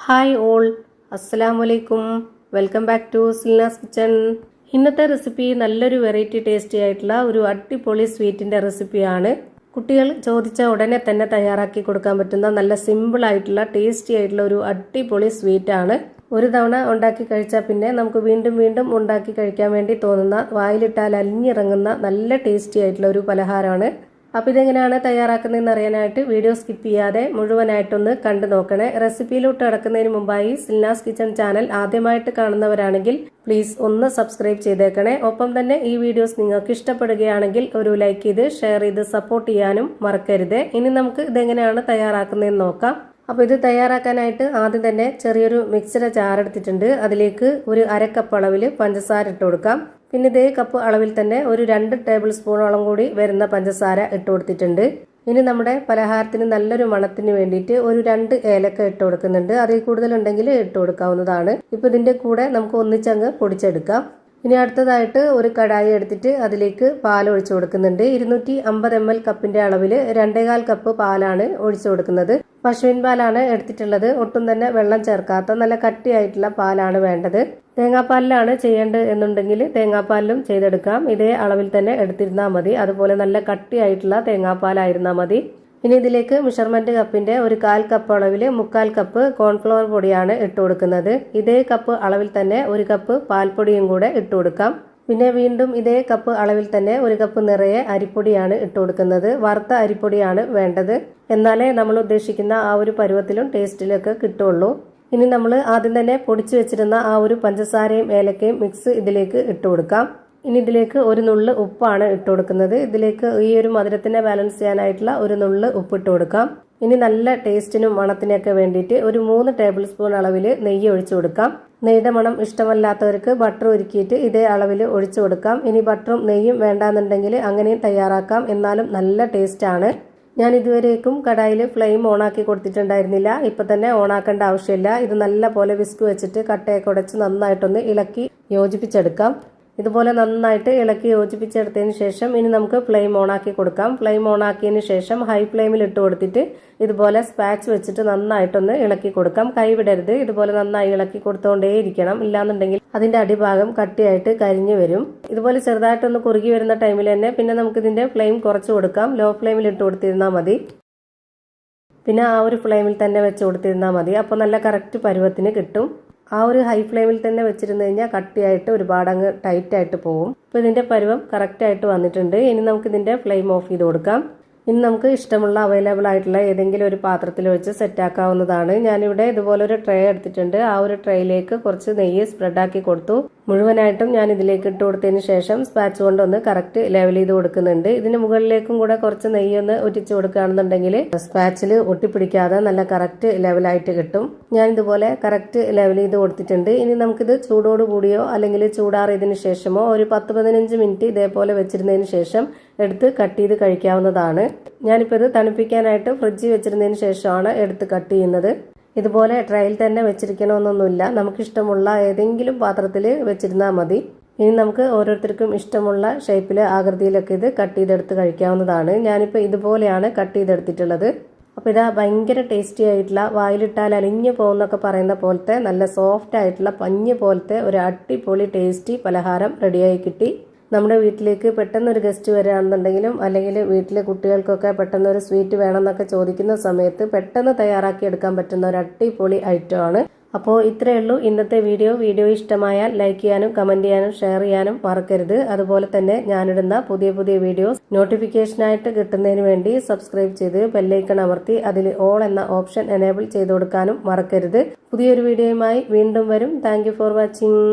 Hi all, അസ്സലാമലൈക്കും. Welcome back to Silnas kitchen. ഇന്നത്തെ recipe നല്ലൊരു വെറൈറ്റി ടേസ്റ്റി ആയിട്ടുള്ള ഒരു അടിപൊളി സ്വീറ്റിന്റെ റെസിപ്പിയാണ്. കുട്ടികൾ ചോദിച്ച ഉടനെ തന്നെ തയ്യാറാക്കി കൊടുക്കാൻ പറ്റുന്ന നല്ല സിമ്പിൾ ആയിട്ടുള്ള ടേസ്റ്റി ആയിട്ടുള്ള ഒരു അടിപൊളി സ്വീറ്റാണ്. ഒരു തവണ ഉണ്ടാക്കി കഴിച്ചാൽ പിന്നെ നമുക്ക് വീണ്ടും വീണ്ടും ഉണ്ടാക്കി കഴിക്കാൻ വേണ്ടി തോന്നുന്ന, വായിലിട്ടാൽ അലിഞ്ഞിറങ്ങുന്ന നല്ല ടേസ്റ്റി ആയിട്ടുള്ള ഒരു പലഹാരമാണ്. അപ്പോൾ ഇതെങ്ങനെയാണ് തയ്യാറാക്കുന്നതെന്ന് അറിയാനായിട്ട് വീഡിയോ സ്കിപ്പ് ചെയ്യാതെ മുഴുവനായിട്ടൊന്ന് കണ്ടു നോക്കണേ. റെസിപ്പിയിലോട്ട് കടക്കുന്നതിന് മുമ്പായി സിൽനാസ് കിച്ചൺ ചാനൽ ആദ്യമായിട്ട് കാണുന്നവരാണെങ്കിൽ പ്ലീസ് ഒന്ന് സബ്സ്ക്രൈബ് ചെയ്തേക്കണേ. ഒപ്പം തന്നെ ഈ വീഡിയോസ് നിങ്ങൾക്ക് ഇഷ്ടപ്പെടുകയാണെങ്കിൽ ഒരു ലൈക്ക് ചെയ്ത് ഷെയർ ചെയ്ത് സപ്പോർട്ട് ചെയ്യാനും മറക്കരുത്. ഇനി നമുക്ക് ഇതെങ്ങനെയാണ് തയ്യാറാക്കുന്നതെന്ന് നോക്കാം. അപ്പോൾ ഇത് തയ്യാറാക്കാനായിട്ട് ആദ്യം തന്നെ ചെറിയൊരു മിക്സിയുടെ ജാർ എടുത്തിട്ടുണ്ട്. അതിലേക്ക് ഒരു അരക്കപ്പ് അളവിൽ പഞ്ചസാര ഇട്ട് കൊടുക്കാം. പിന്നെ ഇതേ കപ്പ് അളവിൽ തന്നെ ഒരു 2 ടേബിൾ സ്പൂണോളം കൂടി വരുന്ന പഞ്ചസാര ഇട്ട് കൊടുത്തിട്ടുണ്ട്. ഇനി നമ്മുടെ പലഹാരത്തിന് നല്ലൊരു മണത്തിന് വേണ്ടിയിട്ട് ഒരു 2 ഏലക്ക ഇട്ട് കൊടുക്കുന്നുണ്ട്. അതിൽ കൂടുതലുണ്ടെങ്കിൽ ഇട്ട് കൊടുക്കാവുന്നതാണ്. ഇപ്പൊ ഇതിന്റെ കൂടെ നമുക്ക് ഒന്നിച്ചങ്ങ് പൊടിച്ചെടുക്കാം. ഇനി അടുത്തതായിട്ട് ഒരു കടായി എടുത്തിട്ട് അതിലേക്ക് പാൽ ഒഴിച്ചു കൊടുക്കുന്നുണ്ട്. 250 ml കപ്പിന്റെ അളവിൽ 2.25 കപ്പ് പാലാണ് ഒഴിച്ചു കൊടുക്കുന്നത്. പശുവിൻ പാലാണ് എടുത്തിട്ടുള്ളത്. ഒട്ടും തന്നെ വെള്ളം ചേർക്കാത്ത നല്ല കട്ടിയായിട്ടുള്ള പാലാണ് വേണ്ടത്. തേങ്ങാപ്പാലിലാണ് ചെയ്യേണ്ടത് എന്നുണ്ടെങ്കിൽ തേങ്ങാപ്പാലിലും ചെയ്തെടുക്കാം. ഇതേ അളവിൽ തന്നെ എടുത്തിരുന്നാൽ മതി. അതുപോലെ നല്ല കട്ടിയായിട്ടുള്ള തേങ്ങാപ്പാലായിരുന്നാൽ മതി. ഇനി ഇതിലേക്ക് മെഷർമെന്റ് കപ്പിന്റെ ഒരു 1/4 കപ്പ് അളവിൽ 3/4 കപ്പ് കോൺഫ്ലവർ പൊടിയാണ് ഇട്ട് കൊടുക്കുന്നത്. ഇതേ കപ്പ് അളവിൽ തന്നെ 1 കപ്പ് പാൽപ്പൊടിയും കൂടെ ഇട്ട് കൊടുക്കാം. പിന്നെ വീണ്ടും ഇതേ കപ്പ് അളവിൽ തന്നെ 1 കപ്പ് നിറയെ അരിപ്പൊടിയാണ് ഇട്ട് കൊടുക്കുന്നത്. വറുത്ത അരിപ്പൊടിയാണ് വേണ്ടത്. എന്നാലേ നമ്മൾ ഉദ്ദേശിക്കുന്ന ആ ഒരു പരുവത്തിലും ടേസ്റ്റിലൊക്കെ കിട്ടുള്ളൂ. ഇനി നമ്മൾ ആദ്യം തന്നെ പൊടിച്ചു വെച്ചിരുന്ന ആ ഒരു പഞ്ചസാരയും ഏലക്കയും മിക്സ് ഇതിലേക്ക് ഇട്ട് കൊടുക്കാം. ഇനി ഇതിലേക്ക് ഒരു നുള്ള് ഉപ്പാണ് ഇട്ട് കൊടുക്കുന്നത്. ഇതിലേക്ക് ഈ ഒരു മധുരത്തിനെ ബാലൻസ് ചെയ്യാനായിട്ടുള്ള ഒരു നുള്ള് ഉപ്പ് ഇട്ട് കൊടുക്കാം. ഇനി നല്ല ടേസ്റ്റിനും മണത്തിനൊക്കെ വേണ്ടിയിട്ട് ഒരു 3 ടേബിൾ സ്പൂൺ അളവിൽ നെയ്യ് ഒഴിച്ചു കൊടുക്കാം. നെയ്യുടെ മണം ഇഷ്ടമല്ലാത്തവർക്ക് ബട്ടർ ഒരുക്കിയിട്ട് ഇതേ അളവിൽ ഒഴിച്ചു കൊടുക്കാം. ഇനി ബട്ടറും നെയ്യും വേണ്ടാന്നുണ്ടെങ്കിൽ അങ്ങനെയും തയ്യാറാക്കാം. എന്നാലും നല്ല ടേസ്റ്റ് ആണ്. ഞാൻ ഇതുവരേക്കും കടായിൽ ഫ്ലെയിം ഓണാക്കി കൊടുത്തിട്ടുണ്ടായിരുന്നില്ല. ഇപ്പൊ തന്നെ ഓണാക്കേണ്ട ആവശ്യമില്ല. ഇത് നല്ല പോലെ വിസ്ക് വെച്ചിട്ട് കട്ടയൊക്കെ ഉടച്ച് നന്നായിട്ടൊന്ന് ഇളക്കി യോജിപ്പിച്ചെടുക്കാം. ഇതുപോലെ നന്നായിട്ട് ഇളക്കി യോജിപ്പിച്ചെടുത്തതിന് ശേഷം ഇനി നമുക്ക് ഫ്ലെയിം ഓണാക്കി കൊടുക്കാം. ഫ്ലെയിം ഓണാക്കിയതിന് ശേഷം ഹൈ ഫ്ലെയിമിൽ ഇട്ട് കൊടുത്തിട്ട് ഇതുപോലെ സ്പാച്ച് വെച്ചിട്ട് നന്നായിട്ടൊന്ന് ഇളക്കി കൊടുക്കാം. കൈവിടരുത്. ഇതുപോലെ നന്നായി ഇളക്കി കൊടുത്തുകൊണ്ടേയിരിക്കണം. ഇല്ലാന്നുണ്ടെങ്കിൽ അതിന്റെ അടിഭാഗം കട്ടിയായിട്ട് കരിഞ്ഞു വരും. ഇതുപോലെ ചെറുതായിട്ടൊന്ന് കുറുകി വരുന്ന ടൈമിൽ തന്നെ പിന്നെ നമുക്ക് ഇതിന്റെ ഫ്ലെയിം കുറച്ച് കൊടുക്കാം. ലോ ഫ്ലെയിമിൽ ഇട്ട് കൊടുത്തിരുന്നാൽ മതി. പിന്നെ ആ ഒരു ഫ്ലെയിമിൽ തന്നെ വെച്ച് കൊടുത്തിരുന്നാൽ മതി. അപ്പോൾ നല്ല കറക്റ്റ് പരുവത്തിന് കിട്ടും. ആ ഒരു ഹൈ ഫ്ലെയിമിൽ തന്നെ വെച്ചിരുന്നു കഴിഞ്ഞാൽ കട്ടിയായിട്ട് ഒരുപാട് അങ്ങ് ടൈറ്റ് ആയിട്ട് പോകും. അപ്പോൾ ഇതിന്റെ പരുവം കറക്റ്റ് ആയിട്ട് വന്നിട്ടുണ്ട്. ഇനി നമുക്ക് ഇതിന്റെ ഫ്ലെയിം ഓഫ് ചെയ്ത് കൊടുക്കാം. ഇനി നമുക്ക് ഇഷ്ടമുള്ള അവൈലബിൾ ആയിട്ടുള്ള ഏതെങ്കിലും ഒരു പാത്രത്തിൽ വെച്ച് സെറ്റ് ആക്കാവുന്നതാണ്. ഞാനിവിടെ ഇതുപോലെ ഒരു ട്രേ എടുത്തിട്ടുണ്ട്. ആ ഒരു ട്രേയിലേക്ക് കുറച്ച് നെയ്യ് സ്പ്രെഡാക്കി കൊടുത്തു. മുഴുവനായിട്ടും ഞാൻ ഇതിലേക്ക് ഇട്ട് കൊടുത്തതിന് ശേഷം സ്പാച്ച് കൊണ്ടൊന്ന് കറക്റ്റ് ലെവൽ ചെയ്ത് കൊടുക്കുന്നുണ്ട്. ഇതിന് മുകളിലേക്കും കൂടെ കുറച്ച് നെയ്യൊന്ന് ഒറ്റിച്ച് കൊടുക്കുകയാണെന്നുണ്ടെങ്കിൽ സ്പാച്ചിൽ ഒട്ടിപ്പിടിക്കാതെ നല്ല കറക്റ്റ് ലെവലായിട്ട് കിട്ടും. ഞാൻ ഇതുപോലെ കറക്റ്റ് ലെവൽ ചെയ്ത് കൊടുത്തിട്ടുണ്ട്. ഇനി നമുക്കിത് ചൂടോട് കൂടിയോ അല്ലെങ്കിൽ ചൂടാറിയതിനു ശേഷമോ ഒരു 10-15 മിനിറ്റ് ഇതേപോലെ വെച്ചിരുന്നതിന് ശേഷം എടുത്ത് കട്ട് ചെയ്ത് കഴിക്കാവുന്നതാണ്. ഞാനിപ്പോൾ ഇത് തണുപ്പിക്കാനായിട്ട് ഫ്രിഡ്ജിൽ വെച്ചിരുന്നതിന് ശേഷമാണ് എടുത്ത് കട്ട് ചെയ്യുന്നത്. ഇതുപോലെ ട്രേയിൽ തന്നെ വെച്ചിരിക്കണമെന്നൊന്നുമില്ല. നമുക്കിഷ്ടമുള്ള ഏതെങ്കിലും പാത്രത്തിൽ വെച്ചിരുന്നാൽ മതി. ഇനി നമുക്ക് ഓരോരുത്തർക്കും ഇഷ്ടമുള്ള ഷേപ്പിൽ ആകൃതിയിലൊക്കെ ഇത് കട്ട് ചെയ്തെടുത്ത് കഴിക്കാവുന്നതാണ്. ഞാനിപ്പോൾ ഇതുപോലെയാണ് കട്ട് ചെയ്തെടുത്തിട്ടുള്ളത്. അപ്പോൾ ഇതാ ഭയങ്കര ടേസ്റ്റി ആയിട്ടുള്ള, വായിലിട്ടാൽ അലിഞ്ഞു പോകുന്നൊക്കെ പറയുന്ന പോലത്തെ നല്ല സോഫ്റ്റ് ആയിട്ടുള്ള പഞ്ഞ് പോലത്തെ ഒരു അടിപൊളി ടേസ്റ്റി പലഹാരം റെഡിയായി കിട്ടി. നമ്മുടെ വീട്ടിലേക്ക് പെട്ടെന്ന് ഒരു ഗസ്റ്റ് വരികയാണെന്നുണ്ടെങ്കിലും അല്ലെങ്കിൽ വീട്ടിലെ കുട്ടികൾക്കൊക്കെ പെട്ടെന്ന് ഒരു സ്വീറ്റ് വേണമെന്നൊക്കെ ചോദിക്കുന്ന സമയത്ത് പെട്ടെന്ന് തയ്യാറാക്കി എടുക്കാൻ പറ്റുന്ന ഒരു അടിപൊളി ഐറ്റം ആണ്. അപ്പോൾ ഇത്രയേ ഉള്ളൂ ഇന്നത്തെ വീഡിയോ ഇഷ്ടമായാൽ ലൈക്ക് ചെയ്യാനും കമന്റ് ചെയ്യാനും ഷെയർ ചെയ്യാനും മറക്കരുത്. അതുപോലെ തന്നെ ഞാനിടുന്ന പുതിയ വീഡിയോസ് നോട്ടിഫിക്കേഷനായിട്ട് കിട്ടുന്നതിന് വേണ്ടി സബ്സ്ക്രൈബ് ചെയ്ത് ബെല്ലൈക്കൺ അമർത്തി അതിൽ ഓൾ എന്ന ഓപ്ഷൻ എനേബിൾ ചെയ്ത് കൊടുക്കാനും മറക്കരുത്. പുതിയൊരു വീഡിയോയുമായി വീണ്ടും വരും. Thank you for watching.